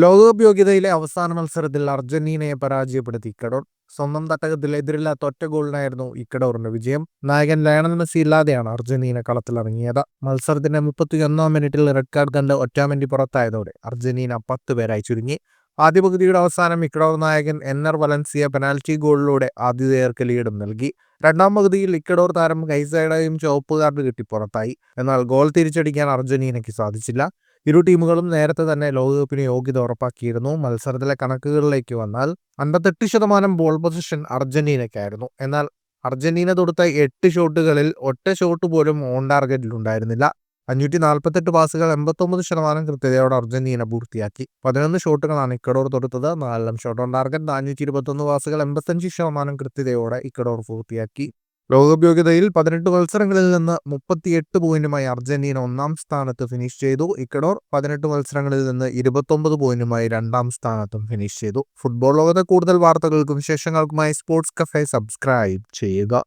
ലോകകപ്പ് യോഗ്യതയിലെ അവസാന മത്സരത്തിൽ അർജന്റീനയെ പരാജയപ്പെടുത്തി ഇക്കഡോർ. സ്വന്തം തട്ടകത്തിൽ എതിരില്ലാത്ത ഒറ്റ ഗോളിനായിരുന്നു ഇക്കഡോറിന്റെ വിജയം. നായകൻ ലയണൽ മെസ്സി ഇല്ലാതെയാണ് അർജന്റീന കളത്തിലിറങ്ങിയത്. മത്സരത്തിന്റെ 31-ാം മിനിറ്റിൽ റെഡ് കാർഡ് കണ്ട് ഒറ്റാമിനിറ്റ് പുറത്തായതോടെ അർജന്റീന 10 പേരായി ചുരുങ്ങി. ആദ്യ പകുതിയുടെ അവസാനം ഇക്കഡോർ നായകൻ എന്നർ വലൻസിയ പെനാൽറ്റി ഗോളിലൂടെ ആതിഥേയർക്ക് ലീഡും നൽകി. രണ്ടാം പകുതിയിൽ ഇക്കഡോർ താരം കൈസൈഡയും ചുവപ്പ് കാർഡ് കിട്ടി പുറത്തായി. എന്നാൽ ഗോൾ തിരിച്ചടിക്കാൻ അർജന്റീനയ്ക്ക് സാധിച്ചില്ല. ഇരു ടീമുകളും നേരത്തെ തന്നെ ലോകകപ്പിന് യോഗ്യത ഉറപ്പാക്കിയിരുന്നു. മത്സരത്തിലെ കണക്കുകളിലേക്ക് വന്നാൽ 58% ബോൾ പൊസിഷൻ അർജന്റീനയ്ക്കായിരുന്നു. എന്നാൽ അർജന്റീന തൊടുത്ത 8 ഷോട്ടുകളിൽ ഒറ്റ ഷോട്ട് പോലും ഓൺ ടാർഗറ്റിൽ ഉണ്ടായിരുന്നില്ല. 548 പാസുകൾ 89% കൃത്യതയോടെ അർജന്റീന പൂർത്തിയാക്കി. 11 ഷോട്ടുകളാണ് ഇക്കഡോർ തൊടുത്തത്. 4 shot on target. 421 പാസുകൾ 85% കൃത്യതയോടെ ഇക്കഡോർ പൂർത്തിയാക്കി. ലോകകപ്പ് യോഗ്യതയിൽ 18 മത്സരങ്ങളിൽ നിന്ന് 38 പോയിന്റുമായി അർജന്റീന 1-ാം സ്ഥാനത്ത് ഫിനിഷ് ചെയ്തു. ഇക്കഡോർ 18 മത്സരങ്ങളിൽ നിന്ന് 29 പോയിന്റുമായി 2-ാം സ്ഥാനത്തും ഫിനിഷ് ചെയ്തു. ഫുട്ബോൾ ലോകത്തെ കൂടുതൽ വാർത്തകൾക്കും വിശേഷങ്ങൾക്കുമായി സ്പോർട്സ് കഫേ സബ്സ്ക്രൈബ് ചെയ്യുക.